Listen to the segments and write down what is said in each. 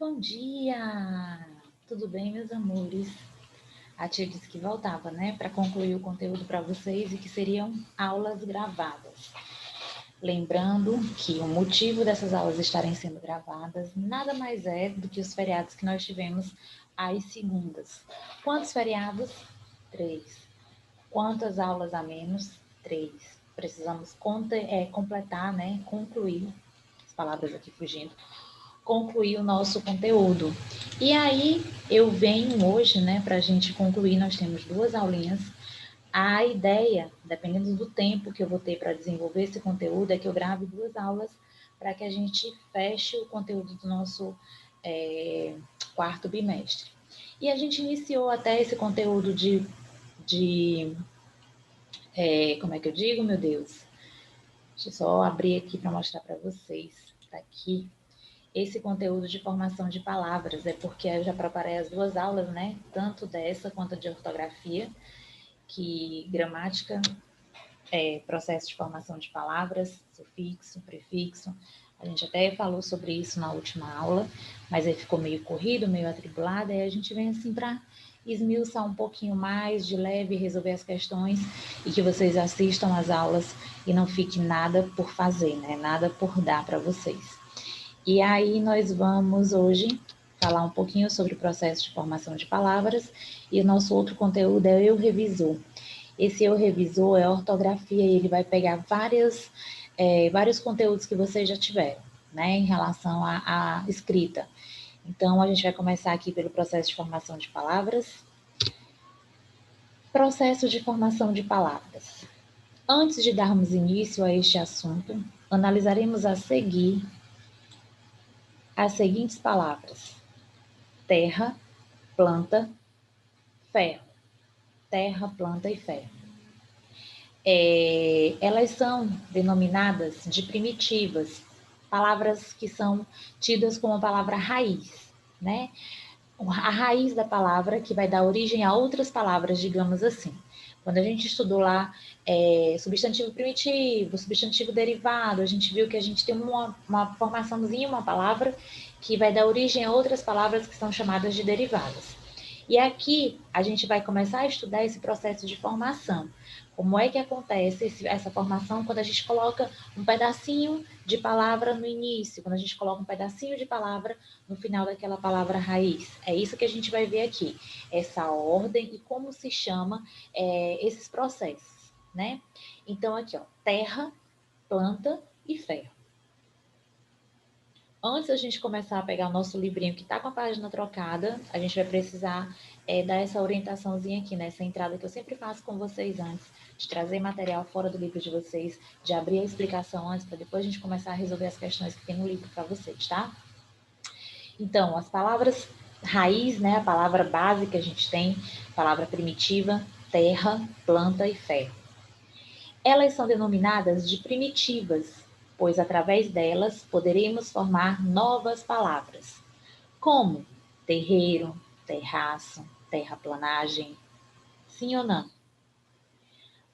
Bom dia! Tudo bem, meus amores? A tia disse que voltava, né, para concluir o conteúdo para vocês e que seriam aulas gravadas. Lembrando que o motivo dessas aulas estarem sendo gravadas nada mais é do que os feriados que nós tivemos às segundas. Quantos feriados? 3. Quantas aulas a menos? 3. Precisamos completar, né, concluir, as palavras aqui fugindo, concluir o nosso conteúdo. E aí eu venho hoje, né, para a gente concluir, nós temos 2 aulinhas. A ideia, dependendo do tempo que eu vou ter para desenvolver esse conteúdo, é que eu grave 2 aulas para que a gente feche o conteúdo do nosso quarto bimestre. E a gente iniciou até esse conteúdo como é que eu digo, meu Deus? Deixa eu só abrir aqui para mostrar para vocês. Está aqui. Esse conteúdo de formação de palavras, é porque eu já preparei as 2 aulas, né? Tanto dessa quanto de ortografia, que gramática, processo de formação de palavras, sufixo, prefixo. A gente até falou sobre isso na última aula, mas aí ficou meio corrido, meio atribulado, e a gente vem assim para esmiuçar um pouquinho mais, de leve, resolver as questões, e que vocês assistam às aulas e não fique nada por fazer, né? Nada por dar para vocês. E aí nós vamos hoje falar um pouquinho sobre o processo de formação de palavras e o nosso outro conteúdo é o Eu Revisor. Esse Eu Revisor é a ortografia e ele vai pegar vários conteúdos que vocês já tiveram, né, em relação à escrita. Então, a gente vai começar aqui pelo processo de formação de palavras. Processo de formação de palavras. Antes de darmos início a este assunto, analisaremos a seguir as seguintes palavras: terra, planta, ferro. Terra, planta e ferro. Elas são denominadas de primitivas, palavras que são tidas como a palavra raiz, né? A raiz da palavra que vai dar origem a outras palavras, digamos assim. Quando a gente estudou lá substantivo primitivo, substantivo derivado, a gente viu que a gente tem uma formaçãozinha, uma palavra que vai dar origem a outras palavras que são chamadas de derivadas. E aqui a gente vai começar a estudar esse processo de formação. Como é que acontece essa formação quando a gente coloca um pedacinho de palavra no início, quando a gente coloca um pedacinho de palavra no final daquela palavra raiz. É isso que a gente vai ver aqui, essa ordem e como se chama esses processos, né? Então aqui, ó, terra, planta e ferro. Antes da gente começar a pegar o nosso livrinho que está com a página trocada, a gente vai precisar dar essa orientaçãozinha aqui, nessa entrada que eu sempre faço com vocês antes, de trazer material fora do livro de vocês, de abrir a explicação antes, para depois a gente começar a resolver as questões que tem no livro para vocês, tá? Então, as palavras raiz, né, a palavra base que a gente tem, palavra primitiva, terra, planta e ferro. Elas são denominadas de primitivas, pois através delas poderemos formar novas palavras, como terreiro, terraço, terraplanagem. Sim ou não?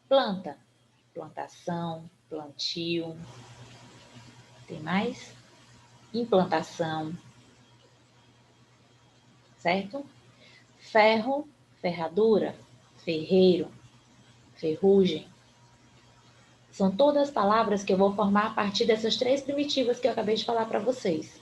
Planta, plantação, plantio. Tem mais? Implantação, certo? Ferro, ferradura, ferreiro, ferrugem. São todas palavras que eu vou formar a partir dessas 3 primitivas que eu acabei de falar para vocês.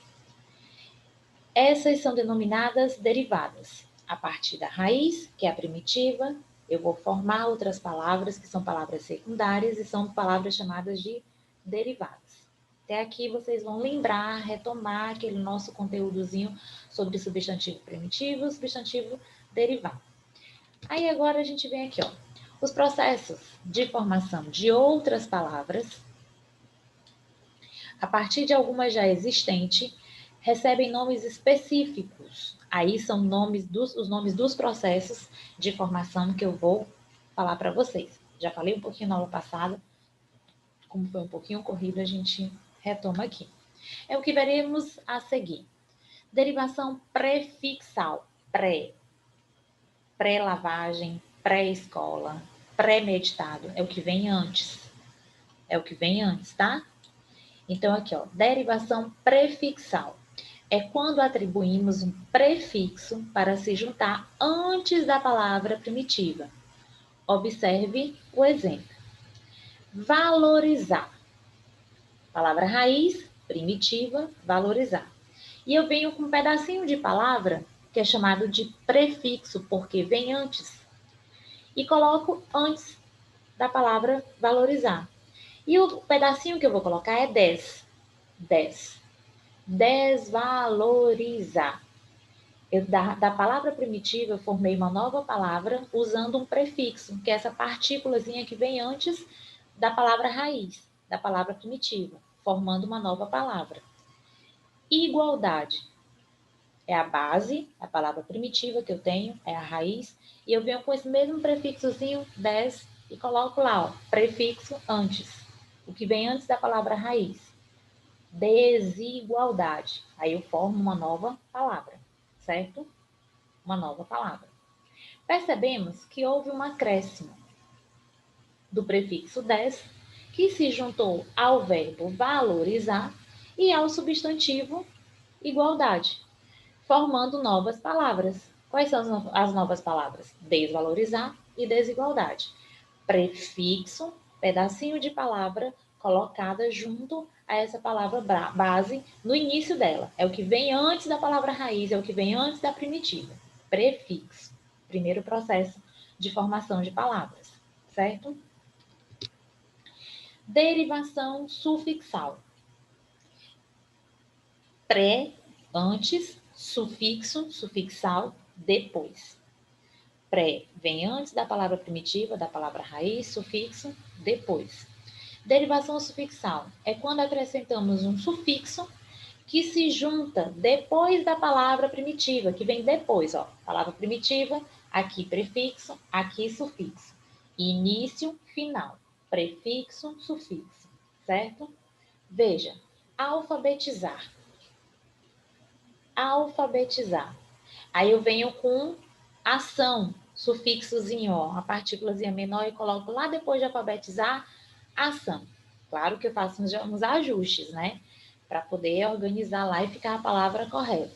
Essas são denominadas derivadas. A partir da raiz, que é a primitiva, eu vou formar outras palavras, que são palavras secundárias e são palavras chamadas de derivadas. Até aqui vocês vão lembrar, retomar aquele nosso conteúdozinho sobre substantivo primitivo, substantivo derivado. Aí agora a gente vem aqui, ó. Os processos de formação de outras palavras, a partir de algumas já existentes, recebem nomes específicos. Aí são os nomes dos processos de formação que eu vou falar para vocês. Já falei um pouquinho na aula passada, como foi um pouquinho corrido, a gente retoma aqui. É o que veremos a seguir. Derivação prefixal, pré-lavagem, pré-escola, pré-meditado, é o que vem antes. É o que vem antes, tá? Então, aqui, ó, derivação prefixal. é quando atribuímos um prefixo para se juntar antes da palavra primitiva. Observe o exemplo. Valorizar. Palavra raiz, primitiva, valorizar. E eu venho com um pedacinho de palavra que é chamado de prefixo, porque vem antes. E coloco antes da palavra valorizar. E o pedacinho que eu vou colocar é des. Desvalorizar. Da palavra primitiva, eu formei uma nova palavra usando um prefixo, que é essa partículazinha que vem antes da palavra raiz, da palavra primitiva, formando uma nova palavra. Igualdade. É a base, a palavra primitiva que eu tenho, é a raiz, e eu venho com esse mesmo prefixozinho, des, e coloco lá, ó, prefixo antes, o que vem antes da palavra raiz. Desigualdade. Aí eu formo uma nova palavra, certo? Uma nova palavra. Percebemos que houve um acréscimo do prefixo des, que se juntou ao verbo valorizar e ao substantivo igualdade, formando novas palavras. Quais são as novas palavras? Desvalorizar e desigualdade. Prefixo, pedacinho de palavra colocada junto a essa palavra base no início dela. É o que vem antes da palavra raiz, é o que vem antes da primitiva. Prefixo. Primeiro processo de formação de palavras, certo? Derivação sufixal. Pré, antes, sufixo, sufixal, depois. Pré vem antes da palavra primitiva, da palavra raiz, sufixo, depois. Derivação sufixal é quando acrescentamos um sufixo que se junta depois da palavra primitiva, que vem depois, ó. Palavra primitiva, aqui prefixo, aqui sufixo. Início, final. Prefixo, sufixo, certo? Veja, alfabetizar. Alfabetizar. Aí eu venho com ação, sufixozinho, ó, a partículazinha menor e coloco lá depois de alfabetizar, ação. Claro que eu faço uns ajustes, né? Para poder organizar lá e ficar a palavra correta.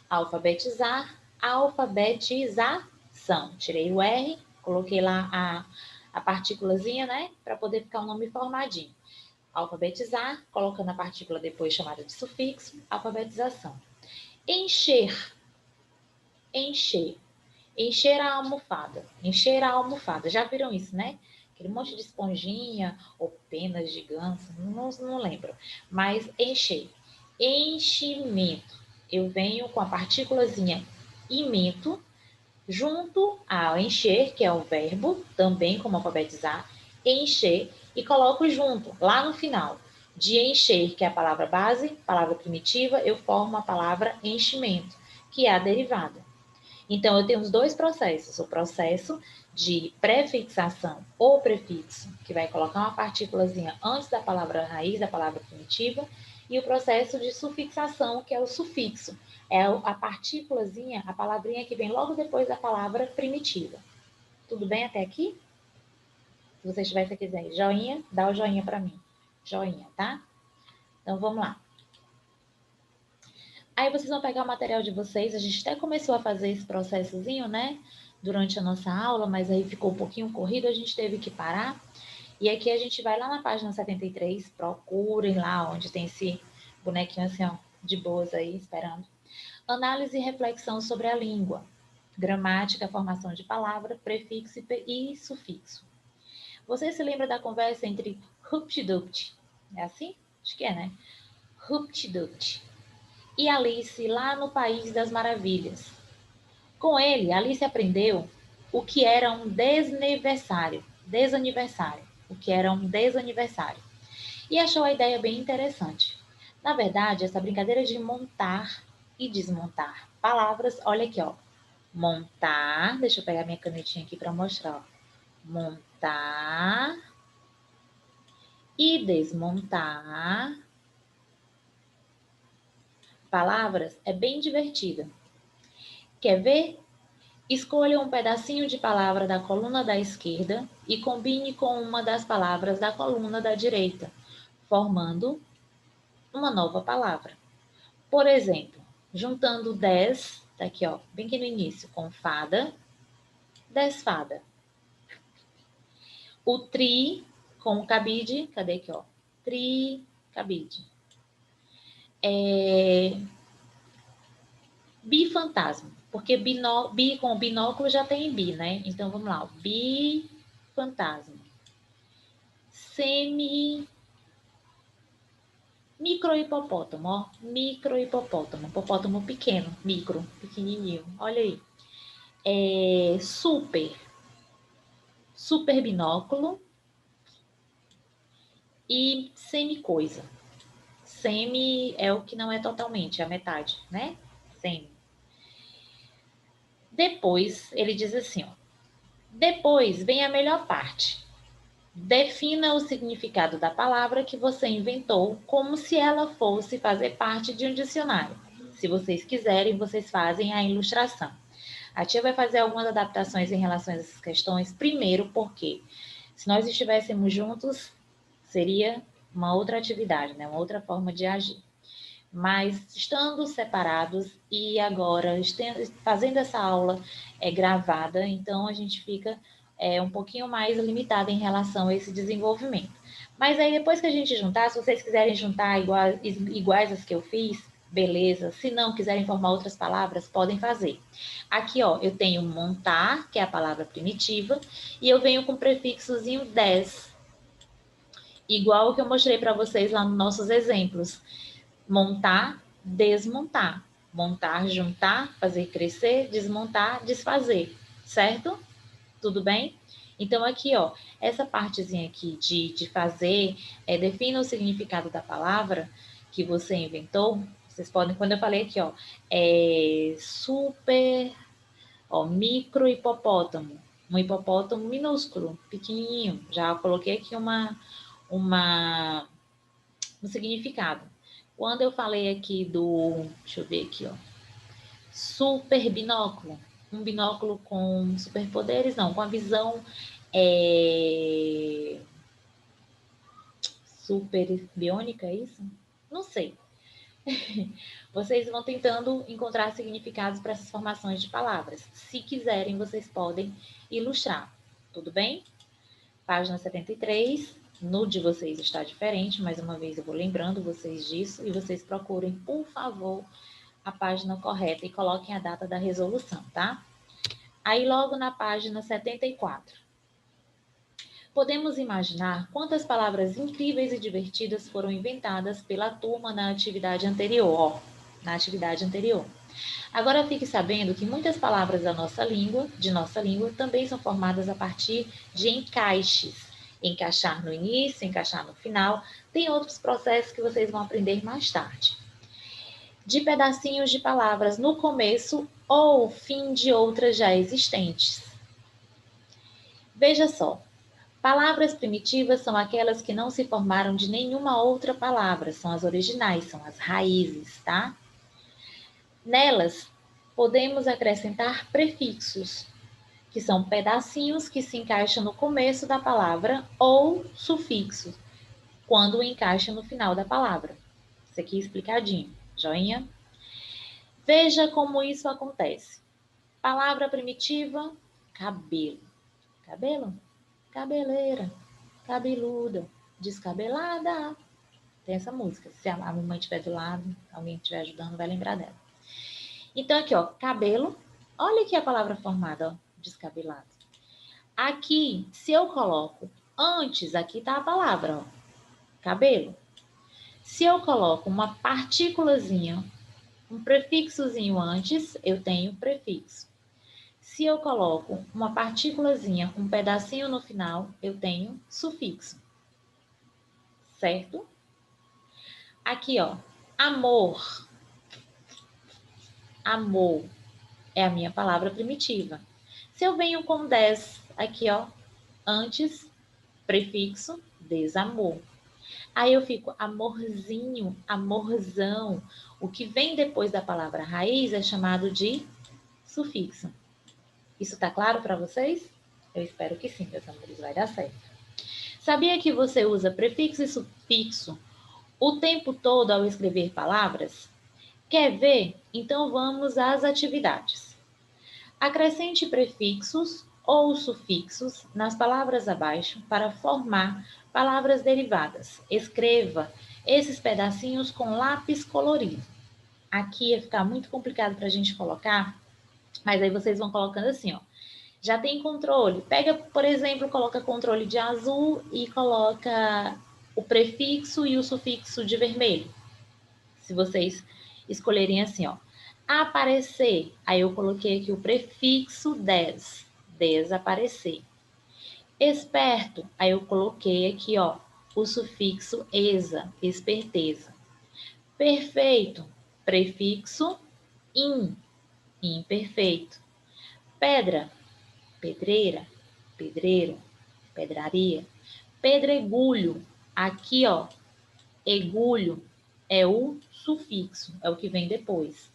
Alfabetizar, alfabetização. Tirei o R, coloquei lá a partículazinha, né? Para poder ficar o nome formadinho. Alfabetizar, colocando a partícula depois chamada de sufixo, alfabetização. Encher. Encher. Encher a almofada. Encher a almofada. Já viram isso, né? Aquele monte de esponjinha ou penas de ganso, não lembro. Mas encher. Enchimento. Eu venho com a partículazinha imento junto ao encher, que é o verbo, também como alfabetizar, encher, e coloco junto, lá no final. De encher, que é a palavra base, palavra primitiva, eu formo a palavra enchimento, que é a derivada. Então, eu tenho os dois processos. O processo de prefixação ou prefixo, que vai colocar uma partículazinha antes da palavra raiz, da palavra primitiva, e o processo de sufixação, que é o sufixo. É a partículazinha, a palavrinha que vem logo depois da palavra primitiva. Tudo bem até aqui? Se você estiver quiser joinha, dá o joinha para mim. Joinha, tá? Então, vamos lá. Aí vocês vão pegar o material de vocês, a gente até começou a fazer esse processozinho, né? Durante a nossa aula, mas aí ficou um pouquinho corrido, a gente teve que parar. E aqui a gente vai lá na página 73, procurem lá onde tem esse bonequinho assim, ó, de boas aí, esperando. Análise e reflexão sobre a língua. Gramática, formação de palavra, prefixo e sufixo. Você se lembra da conversa entre Hupt-Dupt? É assim? Acho que é, né? Hupt-Dupt e Alice lá no País das Maravilhas. Com ele, Alice aprendeu o que era um desaniversário, o que era um desaniversário, e achou a ideia bem interessante. Na verdade, essa brincadeira de montar e desmontar palavras, olha aqui, ó, montar, deixa eu pegar minha canetinha aqui para mostrar, ó. Montar e desmontar palavras é bem divertida. Quer ver? Escolha um pedacinho de palavra da coluna da esquerda e combine com uma das palavras da coluna da direita, formando uma nova palavra. Por exemplo, Juntando 10, tá aqui, ó, bem aqui no início, com fada, 10 fada. O tri com cabide, cadê aqui, ó? Tri, cabide. Bifantasma, porque bi com binóculo já tem bi, né? Então vamos lá, bifantasma. Microhipopótamo, ó. Microhipopótamo. Hipopótamo pequeno, micro, pequenininho. Olha aí. Super binóculo e semi-coisa. Semi é o que não é totalmente, é a metade, né? Semi. Depois, ele diz assim, ó. Depois vem a melhor parte. Defina o significado da palavra que você inventou como se ela fosse fazer parte de um dicionário. Se vocês quiserem, vocês fazem a ilustração. A tia vai fazer algumas adaptações em relação a essas questões. Primeiro, porque se nós estivéssemos juntos, seria uma outra atividade, né? Uma outra forma de agir. Mas estando separados e agora fazendo essa aula gravada, então a gente fica um pouquinho mais limitada em relação a esse desenvolvimento. Mas aí depois que a gente juntar, se vocês quiserem juntar iguais as que eu fiz, beleza. Se não quiserem formar outras palavras, podem fazer. Aqui, ó, eu tenho montar, que é a palavra primitiva, e eu venho com o prefixozinho 10, igual o que eu mostrei para vocês lá nos nossos exemplos. Montar, desmontar. Montar, juntar, fazer crescer, desmontar, desfazer. Certo? Tudo bem? Então, aqui, ó, essa partezinha aqui de fazer, defina o significado da palavra que você inventou. Vocês podem, quando eu falei aqui, ó, super, ó, micro hipopótamo. Um hipopótamo minúsculo, pequenininho. Já coloquei aqui um significado. Quando eu falei aqui deixa eu ver aqui, ó, super binóculo, um binóculo com superpoderes, não, com a visão super biônica, é isso? Não sei. Vocês vão tentando encontrar significados para essas formações de palavras. Se quiserem, vocês podem ilustrar. Tudo bem? Página 73. No de vocês está diferente. Mais uma vez eu vou lembrando vocês disso. E vocês procurem, por favor, a página correta e coloquem a data da resolução, tá? Aí logo na página 74. Podemos imaginar quantas palavras incríveis e divertidas foram inventadas pela turma na atividade anterior. Agora fique sabendo que muitas palavras de nossa língua, também são formadas a partir de encaixes. Encaixar no início, encaixar no final. Tem outros processos que vocês vão aprender mais tarde. De pedacinhos de palavras no começo ou fim de outras já existentes. Veja só. Palavras primitivas são aquelas que não se formaram de nenhuma outra palavra, são as originais, são as raízes, tá? Nelas, podemos acrescentar prefixos, que são pedacinhos que se encaixam no começo da palavra, ou sufixos, quando encaixa no final da palavra. Isso aqui é explicadinho, joinha? Veja como isso acontece. Palavra primitiva, cabelo. Cabelo? Cabeleira. Cabeluda, descabelada. Tem essa música. Se a mamãe estiver do lado, alguém estiver ajudando, vai lembrar dela. Então, aqui, ó, cabelo. Olha aqui a palavra formada, ó, descabelado. Aqui, se eu coloco antes, aqui tá a palavra, ó, cabelo. Se eu coloco uma partículazinha, um prefixozinho antes, eu tenho prefixo. Se eu coloco uma partículazinha, um pedacinho no final, eu tenho sufixo. Certo? Aqui, ó, amor. Amor é a minha palavra primitiva. Se eu venho com 10 aqui, ó, antes, prefixo, desamor. Aí eu fico amorzinho, amorzão. O que vem depois da palavra raiz é chamado de sufixo. Isso tá claro para vocês? Eu espero que sim, meus amores, vai dar certo. Sabia que você usa prefixo e sufixo o tempo todo ao escrever palavras? Quer ver? Então vamos às atividades. Acrescente prefixos ou sufixos nas palavras abaixo para formar palavras derivadas. Escreva esses pedacinhos com lápis colorido. Aqui ia ficar muito complicado para a gente colocar, mas aí vocês vão colocando assim, ó. Já tem controle. Pega, por exemplo, coloca controle de azul e coloca o prefixo e o sufixo de vermelho. Se vocês escolherem assim, ó. Aparecer. Aí eu coloquei aqui o prefixo des. Desaparecer. Esperto. Aí eu coloquei aqui, ó, o sufixo esa. Esperteza. Perfeito. Prefixo in. Imperfeito. Pedra. Pedreira. Pedreiro. Pedraria. Pedregulho. Aqui, ó, egulho é o sufixo, é o que vem depois.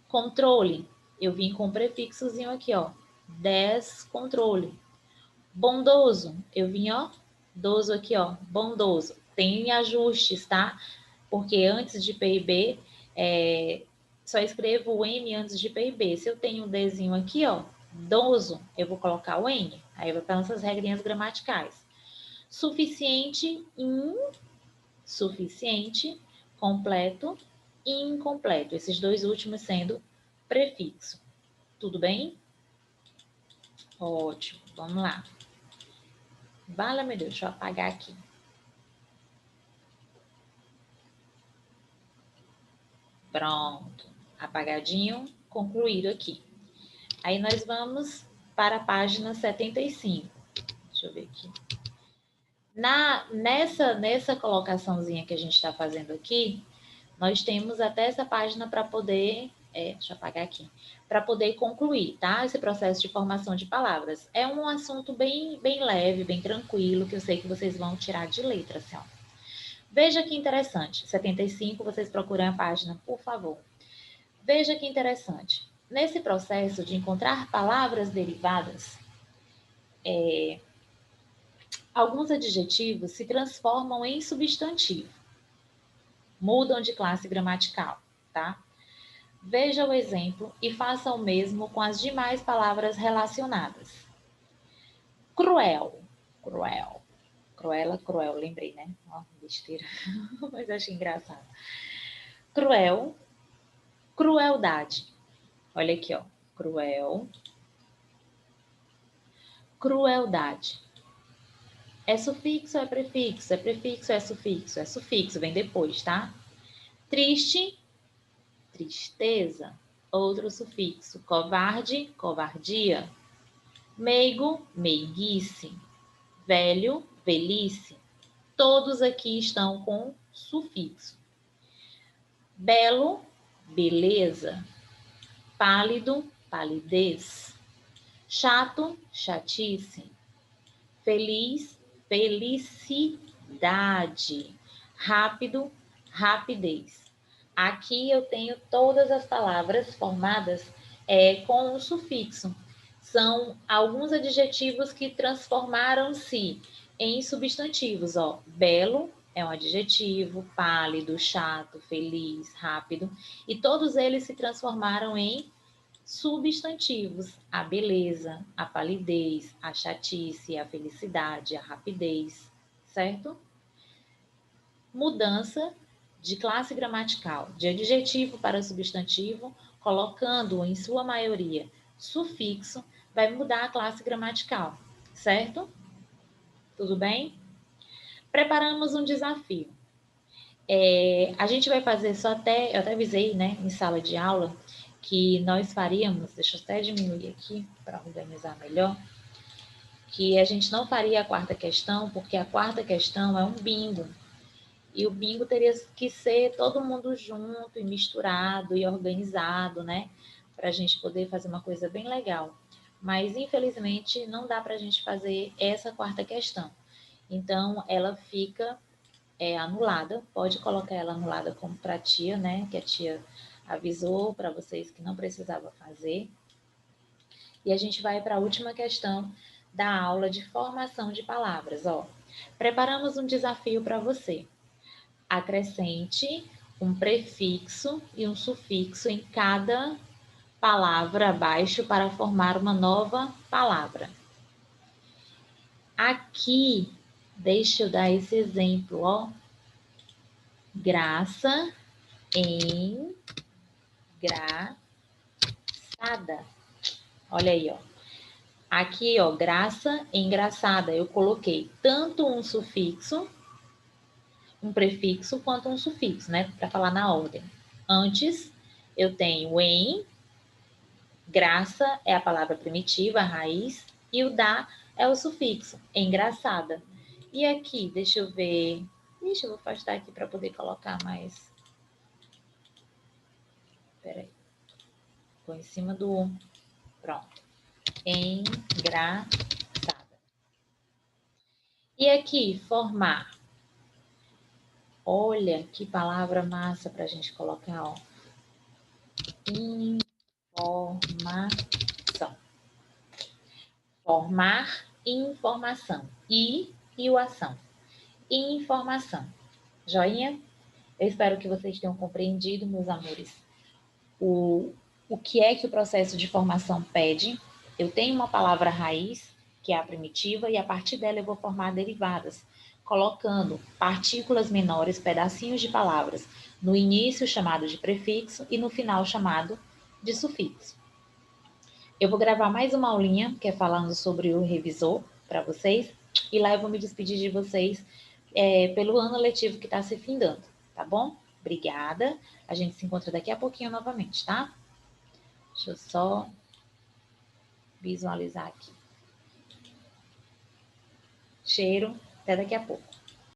Controle, eu vim com o prefixozinho aqui, ó, descontrole. Bondoso, eu vim, ó, doso aqui, ó, bondoso. Tem ajustes, tá? Porque antes de P e B, só escrevo o N antes de P e B. Se eu tenho um Dzinho aqui, ó, doso, eu vou colocar o N. Aí vai para nossas regrinhas gramaticais. Suficiente, insuficiente, completo e incompleto. Esses dois últimos sendo prefixo. Tudo bem? Ótimo. Vamos lá. Vale, meu Deus, deixa eu apagar aqui. Pronto. Apagadinho, concluído aqui. Aí nós vamos para a página 75. Deixa eu ver aqui. Nessa colocaçãozinha que a gente está fazendo aqui, nós temos até essa página para poder, deixa eu apagar aqui, para poder concluir, tá? Esse processo de formação de palavras. É um assunto bem leve, bem tranquilo, que eu sei que vocês vão tirar de letra, assim, ó. Veja que interessante. 75, vocês procurem a página, por favor. Veja que interessante. Nesse processo de encontrar palavras derivadas, alguns adjetivos se transformam em substantivo, mudam de classe gramatical, tá? Veja o exemplo e faça o mesmo com as demais palavras relacionadas. Cruel, cruel. Cruela, cruel, lembrei, né? Ó, besteira. Mas achei engraçado. Cruel, crueldade. Olha aqui, ó. Cruel, crueldade. É sufixo ou é prefixo? É prefixo ou é sufixo? É sufixo, vem depois, tá? Triste, tristeza. Outro sufixo. Covarde, covardia. Meigo, meiguice. Velho, velhice. Todos aqui estão com sufixo. Belo, beleza. Pálido, palidez. Chato, chatice. Feliz, felicidade. Rápido, rapidez. Aqui eu tenho todas as palavras formadas com o sufixo. São alguns adjetivos que transformaram-se em substantivos. Ó. Belo é um adjetivo, pálido, chato, feliz, rápido. E todos eles se transformaram em substantivos: a beleza, a palidez, a chatice, a felicidade, a rapidez, certo? Mudança de classe gramatical, de adjetivo para substantivo, colocando em sua maioria sufixo, vai mudar a classe gramatical, certo? Tudo bem? Preparamos um desafio. A gente vai fazer eu até avisei, né, em sala de aula, que nós faríamos, deixa eu até diminuir aqui para organizar melhor, que a gente não faria a quarta questão, porque a quarta questão é um bingo. E o bingo teria que ser todo mundo junto e misturado e organizado, né? Para a gente poder fazer uma coisa bem legal. Mas, infelizmente, não dá para a gente fazer essa quarta questão. Então, ela fica anulada. Pode colocar ela anulada como para a tia, né? Que a tia avisou para vocês que não precisava fazer. E a gente vai para a última questão da aula de formação de palavras. Ó, preparamos um desafio para você. Acrescente um prefixo e um sufixo em cada palavra abaixo para formar uma nova palavra. Aqui, deixa eu dar esse exemplo, ó. Graça, engraçada. Olha aí, ó. Aqui, ó, graça, engraçada. Eu coloquei tanto um sufixo, um prefixo, quanto um sufixo, né? Para falar na ordem. Antes, eu tenho em, graça é a palavra primitiva, a raiz, e o da é o sufixo, engraçada. E aqui, deixa eu ver. Deixa eu vou afastar aqui para poder colocar mais. Peraí. Põe em cima do. Pronto. Engraçada. E aqui, formar. Olha que palavra massa para a gente colocar, ó. Informação. Formar informação. E o ação. Informação. Joinha? Eu espero que vocês tenham compreendido, meus amores, o que é que o processo de formação pede. Eu tenho uma palavra raiz, que é a primitiva, e a partir dela eu vou formar derivadas, colocando partículas menores, pedacinhos de palavras, no início chamado de prefixo e no final chamado de sufixo. Eu vou gravar mais uma aulinha, que é falando sobre o revisor, para vocês, e lá eu vou me despedir de vocês pelo ano letivo que está se findando, tá bom? Obrigada. A gente se encontra daqui a pouquinho novamente, tá? Deixa eu só visualizar aqui. Cheiro, até daqui a pouco.